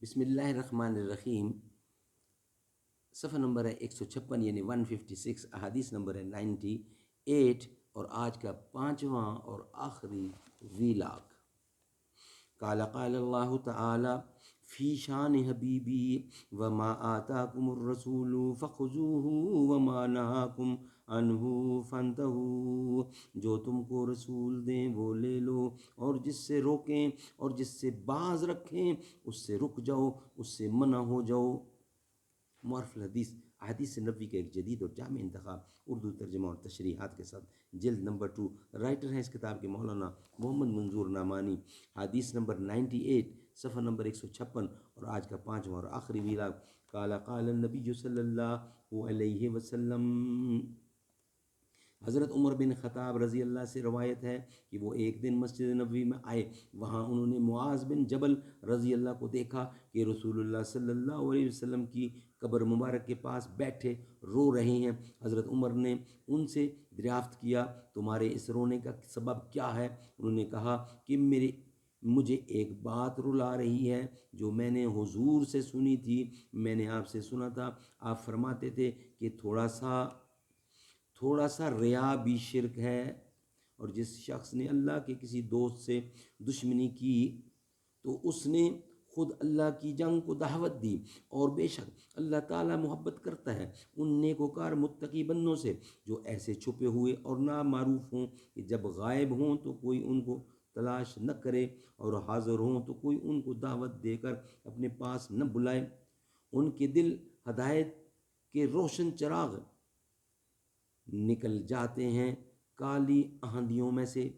بسم اللہ الرحمن الرحیم. صفحہ نمبر ہے 156 یعنی 156، احادیث نمبر ہے 98، اور آج کا 5واں اور آخری ویلاگ. قال قال اللہ تعالی فی شان حبیبی وما آتاکم الرسول فخذوہ وما نہاکم عنہ فانتہوا. جو تم کو رسول دیں وہ لے لو، اور جس سے روکیں اور جس سے باز رکھیں اس سے رک جاؤ، اس سے منع ہو جاؤ. معرف الحدیث، احادیث نبوی کا ایک جدید اور جامع انتخاب، اردو ترجمہ اور تشریحات کے ساتھ، جلد نمبر 2. رائٹر ہیں اس کتاب کے مولانا محمد منظور نعمانی. حدیث نمبر 98، صفحہ نمبر 156، اور آج کا 5واں اور آخری ویلاگ. قال قال النبی صلی اللہ علیہ وسلم. حضرت عمر بن خطاب رضی اللہ سے روایت ہے کہ وہ ایک دن مسجد نبوی میں آئے. وہاں انہوں نے معاذ بن جبل رضی اللہ کو دیکھا کہ رسول اللہ صلی اللہ علیہ وسلم کی قبر مبارک کے پاس بیٹھے رو رہے ہیں. حضرت عمر نے ان سے دریافت کیا تمہارے اس رونے کا سبب کیا ہے؟ انہوں نے کہا کہ مجھے ایک بات رلا رہی ہے جو میں نے حضور سے سنی تھی. میں نے آپ سے سنا تھا، آپ فرماتے تھے کہ تھوڑا سا ریا بھی شرک ہے. اور جس شخص نے اللہ کے کسی دوست سے دشمنی کی تو اس نے خود اللہ کی جنگ کو دعوت دی. اور بے شک اللہ تعالیٰ محبت کرتا ہے ان نیکوکار متقی بندوں سے جو ایسے چھپے ہوئے اور نامعروف ہوں کہ جب غائب ہوں تو کوئی ان کو تلاش نہ کرے، اور حاضر ہوں تو کوئی ان کو دعوت دے کر اپنے پاس نہ بلائے. ان کے دل ہدایت کے روشن چراغ نکل جاتے ہیں کالی آندھیوں میں سے.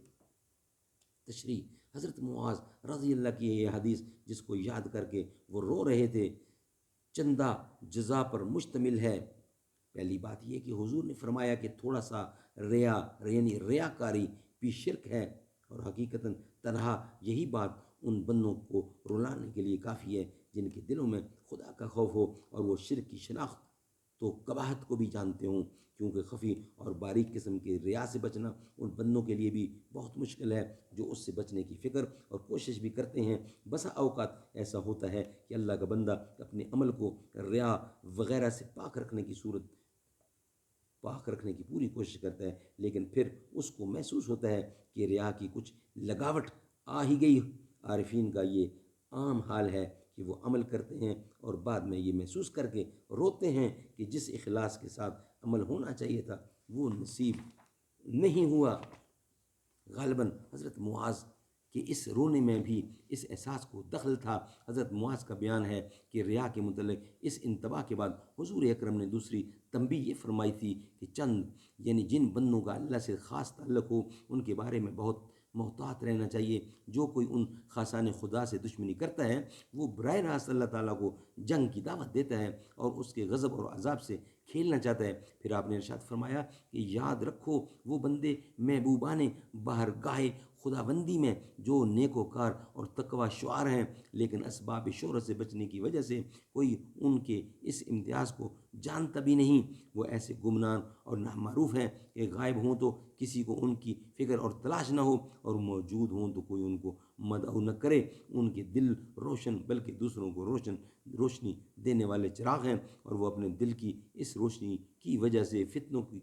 تشریح: حضرت معاذ رضی اللہ کی یہ حدیث جس کو یاد کر کے وہ رو رہے تھے چندہ جزا پر مشتمل ہے. پہلی بات یہ کہ حضور نے فرمایا کہ تھوڑا سا ریا یعنی ریاکاری بھی شرک ہے، اور حقیقتاً تنہا یہی بات ان بندوں کو رلانے کے لیے کافی ہے جن کے دلوں میں خدا کا خوف ہو اور وہ شرک کی شناخت تو قباحت کو بھی جانتے ہوں. کیونکہ خفی اور باریک قسم کے ریا سے بچنا ان بندوں کے لیے بھی بہت مشکل ہے جو اس سے بچنے کی فکر اور کوشش بھی کرتے ہیں. بسا اوقات ایسا ہوتا ہے کہ اللہ کا بندہ اپنے عمل کو ریا وغیرہ سے پاک رکھنے کی پوری کوشش کرتا ہے، لیکن پھر اس کو محسوس ہوتا ہے کہ ریا کی کچھ لگاوٹ آ ہی گئی. عارفین کا یہ عام حال ہے کہ وہ عمل کرتے ہیں اور بعد میں یہ محسوس کر کے روتے ہیں کہ جس اخلاص کے ساتھ عمل ہونا چاہیے تھا وہ نصیب نہیں ہوا. غالباً حضرت معاذ کہ اس رونے میں بھی اس احساس کو دخل تھا. حضرت معاذ کا بیان ہے کہ ریا کے متعلق اس انتباہ کے بعد حضور اکرم نے دوسری تنبیہ یہ فرمائی تھی کہ چند یعنی جن بندوں کا اللہ سے خاص تعلق ہو ان کے بارے میں بہت محتاط رہنا چاہیے. جو کوئی ان خاصان خدا سے دشمنی کرتا ہے وہ براہ راست اللہ تعالیٰ کو جنگ کی دعوت دیتا ہے اور اس کے غضب اور عذاب سے کھیلنا چاہتا ہے. پھر آپ نے ارشاد فرمایا کہ یاد رکھو وہ بندے محبوبان باہر گاہے خداوندی میں جو نیک وکار اور تقوی شعار ہیں، لیکن اسباب شہرت سے بچنے کی وجہ سے کوئی ان کے اس امتیاز کو جانتا بھی نہیں. وہ ایسے گمنام اور نامعروف ہیں کہ غائب ہوں تو کسی کو ان کی فکر اور تلاش نہ ہو، اور موجود ہوں تو کوئی ان کو مدعو نہ کرے. ان کے دل روشن بلکہ دوسروں کو روشنی دینے والے چراغ ہیں، اور وہ اپنے دل کی اس روشنی کی وجہ سے فتنوں کی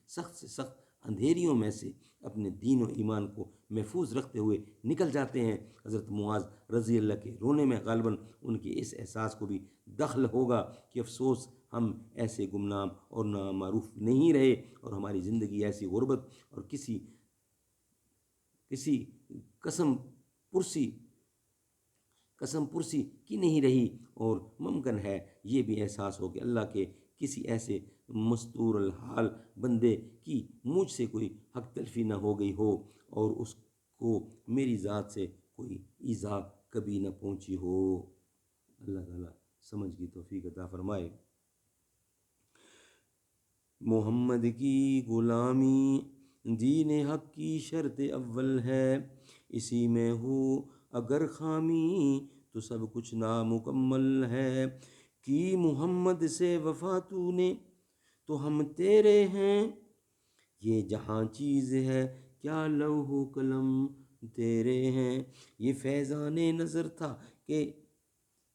سخت سے سخت اندھیریوں میں سے اپنے دین و ایمان کو محفوظ رکھتے ہوئے نکل جاتے ہیں. حضرت معاذ رضی اللہ کے رونے میں غالباً ان کے اس احساس کو بھی دخل ہوگا کہ افسوس ہم ایسے گمنام اور نامعروف نہیں رہے، اور ہماری زندگی ایسی غربت اور کسی قسم پرسی کی نہیں رہی. اور ممکن ہے یہ بھی احساس ہو کہ اللہ کے کسی ایسے مستور الحال بندے کی مجھ سے کوئی حق تلفی نہ ہو گئی ہو اور اس کو میری ذات سے کوئی ایذا کبھی نہ پہنچی ہو. اللہ تعالیٰ سمجھ کی توفیق عطا فرمائے. محمد کی غلامی دین حق کی شرط اول ہے، اسی میں ہو اگر خامی تو سب کچھ نامکمل ہے. کی محمد سے وفا تو نے تو ہم تیرے ہیں، یہ جہاں چیز ہے کیا لوح و قلم تیرے ہیں. یہ فیضان نظر تھا کہ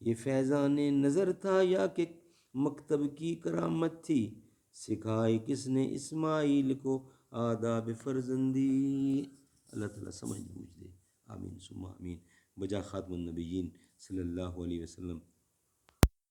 یہ فیضان نظر تھا یا کہ مکتب کی کرامت تھی، سکھائی کس نے اسماعیل کو آداب فرزندی۔ اللہ تعالیٰ سمجھ بوجھ دے، آمین ثم آمین۔ بجا خاتم النبیین صلی اللہ علیہ وسلم۔